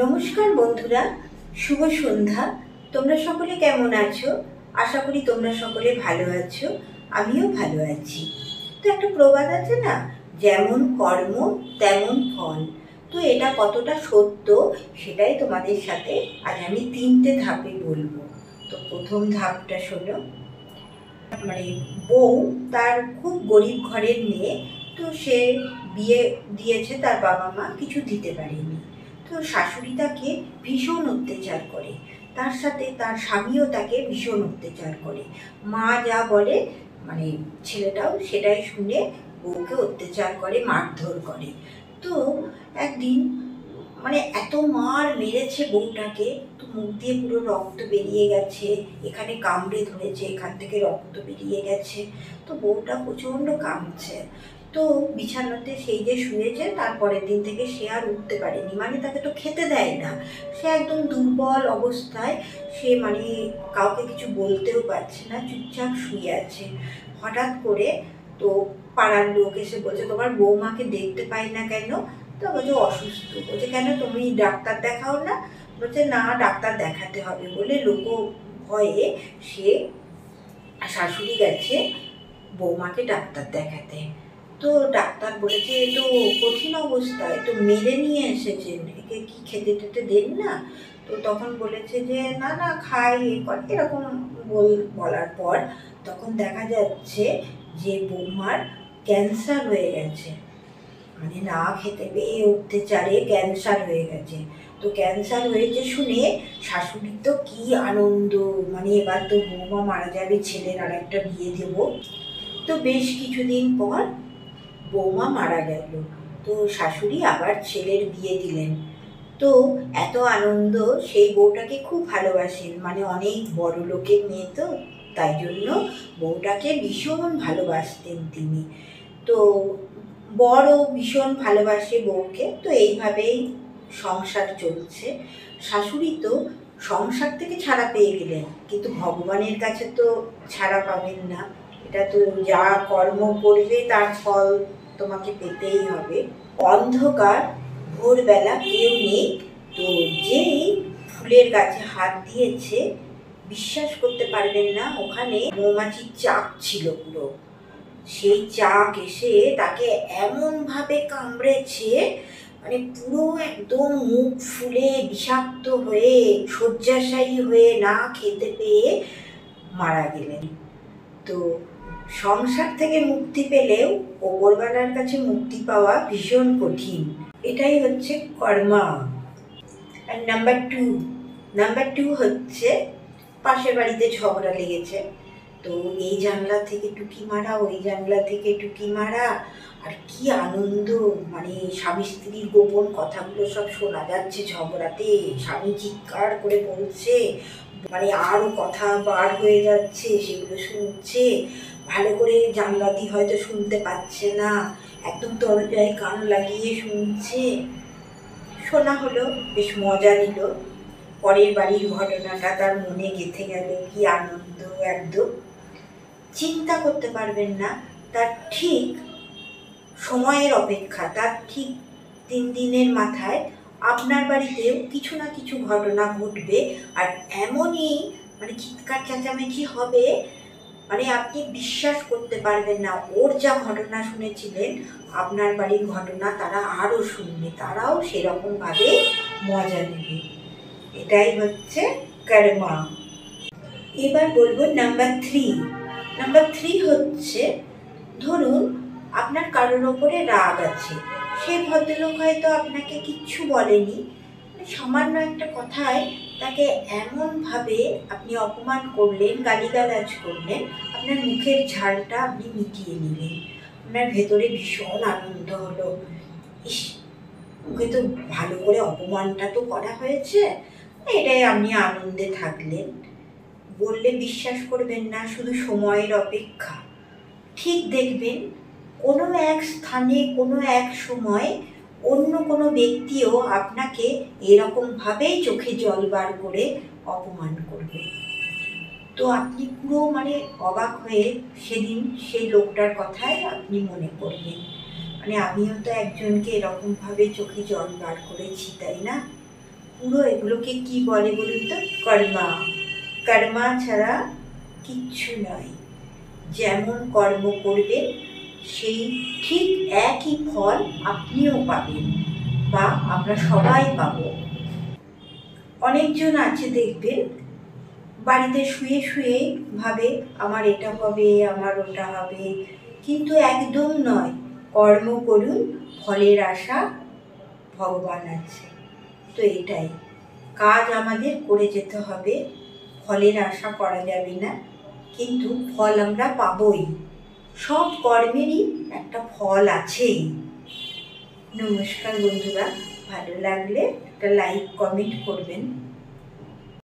নমস্কার বন্ধুরা, শুভ সন্ধ্যা। তোমরা সকলে কেমন আছো? আশা করি তোমরা সকলে ভালো আছো, আমিও ভালো আছি। তো একটা প্রবাদ আছে না, যেমন কর্ম তেমন ফল। তো এটা কতটা সত্য সেটাই তোমাদের সাথে আজ আমি 3টে ধাপে বলবো। তো প্রথম ধাপটা শোনো। বউ তার খুব গরিব ঘরের মেয়ে, তো সে বিয়ে দিয়েছে, তার বাবা মা কিছু দিতে পারেনি। তো শাশুড়ি তাকে ভীষণ অত্যাচার করে, তার সাথে তার স্বামীও তাকে ভীষণ অত্যাচার করে। মা যা বলে ছেলেটাও সেটাই শুনে বউকে অত্যাচার করে, মারধর করে। তো একদিন এত মার মেরেছে বউটাকে, তো মুখ দিয়ে পুরো রক্ত বেরিয়ে গেছে, এখানে কামড়ে ধরেছে, এখান থেকে রক্ত বেরিয়ে গেছে। তো বউটা প্রচণ্ড কাঁদছে। তো বিছানাতে সেই যে শুয়েছে, তারপরের দিন থেকে সে আর উঠতে পারেনি, তাকে তো খেতে দেয় না। সে একদম দুর্বল অবস্থায়, সে কাউকে কিছু বলতেও পারছে না, চুপচাপ শুয়ে আছে। হঠাৎ করে তো পাড়ার লোক এসে বলছে, তোমার বৌমাকে দেখতে পাই না কেন? তো বলছে অসুস্থ। বলছে কেন, তুমি ডাক্তার দেখাও না? বলছে না, ডাক্তার দেখাতে হবে বলে লোক ভয়ে সে শাশুড়ি গেছে বৌমাকে ডাক্তার দেখাতে। তো ডাক্তার বলেছে এ তো কঠিন অবস্থায়, তো মেরে নিয়ে এসেছেন, একে কি খেতে টেতে দেন না? তো তখন বলেছে যে না না খাই, এরকম বলার পর তখন দেখা যাচ্ছে যে বৌমার ক্যান্সার হয়ে গেছে। না খেতে পেয়ে অত্যাচারে ক্যান্সার হয়ে গেছে। তো ক্যান্সার হয়েছে শুনে শাশুড়ির তো কি আনন্দ, এবার তো বৌমা মারা যাবে, ছেলের আর একটা বিয়ে দেব। তো বেশ কিছুদিন পর বৌমা মারা গেল, তো শাশুড়ি আবার ছেলের বিয়ে দিলেন। তো এত আনন্দ, সেই বউটাকে খুব ভালোবাসেন, অনেক বড় লোকের মেয়ে, তো তাই জন্য বউটাকে ভীষণ ভালোবাসতেন তিনি। তো বড় ভীষণ ভালোবাসে বউকে। তো এইভাবেই সংসার চলছে। শাশুড়ি তো সংসার থেকে ছাড়া পেয়ে গেলেন, কিন্তু ভগবানের কাছে তো ছাড়া পাবেন না। এটা তো যা কর্ম করবে তার ফল তোমাকে পেতেই হবে। অন্ধকার, ভোরবেলা কেউ নেই, তো যেই ফুলের গাছে হাত দিয়েছে বিশ্বাস করতে পারবেন না, ওখানে মৌমাছির চাক ছিল পুরো। সেই চাক এসে তাকে এমনভাবে কামড়েছে, পুরো একদম মুখ ফুলে বিষাক্ত হয়ে শয্যাশায়ী হয়ে না খেতে পেয়ে মারা গেলেন। তো সংসার থেকে মুক্তি পেলেও ওপরওয়ালার কাছে মুক্তি পাওয়া ভীষণ কঠিন। এটাই হচ্ছে কর্মা। আর নাম্বার টু হচ্ছে পাশের বাড়িতে ঝগড়া লেগেছে, তো এই জানলা থেকে টুকি মারা, ওই জানলা থেকে টুকি মারা, আর কি আনন্দ, স্বামী স্ত্রীর গোপন কথাগুলো সব শোনা যাচ্ছে ঝগড়াতে। স্বামী চিৎকার করে বলছে, আরও কথা বার হয়ে যাচ্ছে, সেগুলো শুনছে। ভালো করে জানলা দিয়ে হয়তো শুনতে পাচ্ছে না, একদম দরজায় কান লাগিয়ে শুনছে। শোনা হলো, বেশ মজা নিল। পরের বাড়ির ঘটনাটা তার মনে গেঁথে গেল, কি আনন্দ। একদম চিন্তা করতে পারবেন না, তার ঠিক সময়ের অপেক্ষা, তার ঠিক 3 দিনের মাথায় আপনার বাড়িতেও কিছু না কিছু ঘটনা ঘটবে। আর এমনই চিৎকার চেঁচামেচি হবে, আপনি বিশ্বাস করতে পারবেন না। ওর যা ঘটনা শুনেছিলেন, আপনার বাড়ির ঘটনা তারা আরও শুনবে, তারাও সেরকমভাবে মজা নেবে। এটাই হচ্ছে কর্মা। এবার বলবো নাম্বার থ্রি হচ্ছে, ধরুন আপনার কারোর ওপরে রাগ আছে, সেই ভদ্রলোক হয়তো আপনাকে কিচ্ছু বলেনি, সামান্য একটা কথায় তাকে এমনভাবে আপনি অপমান করলেন, গালিগালাজ করলেন, আপনার মুখের ঝালটা আপনি মিটিয়ে নিলেন। আপনার ভেতরে ভীষণ আনন্দ হলো, ইস, ওকে তো ভালো করে অপমানটা তো করা হয়েছে, এটাই আপনি আনন্দে থাকলেন। বললে বিশ্বাস করবেন না, শুধু সময়ের অপেক্ষা। ঠিক দেখবেন কোনো এক স্থানে, কোনো এক সময় অন্য কোনো ব্যক্তিও আপনাকে এরকমভাবেই চোখে জল বার করে অপমান করবে। তো আপনি পুরো অবাক হয়ে সেদিন সেই লোকটার কথায় আপনি মনে করবেন, আমিও তো একজনকে এরকমভাবে চোখে জল বার করেছি, তাই না? পুরো এগুলোকে কি বলে বলুন তো? কর্মা। কর্মা ছাড়া কিচ্ছু নয়। যেমন কর্ম করবেন সেই ঠিক একই ফল আপনিও পাবেন বা আমরা সবাই পাবো। অনেকজন আছে দেখবেন বাড়িতে শুয়ে শুয়ে ভাবে আমার এটা হবে, আমার ওটা হবে, কিন্তু একদম নয়। কর্ম করুন, ফলের আশা ভগবান আছে। তো এটাই কাজ আমাদের করে যেতে হবে, ফলের আশা করা যাবে না, কিন্তু ফল আমরা পাবই। সব কর্মেরই একটা ফল আছেই। নমস্কার বন্ধুরা, ভালো লাগলে একটা লাইক কমেন্ট করবেন।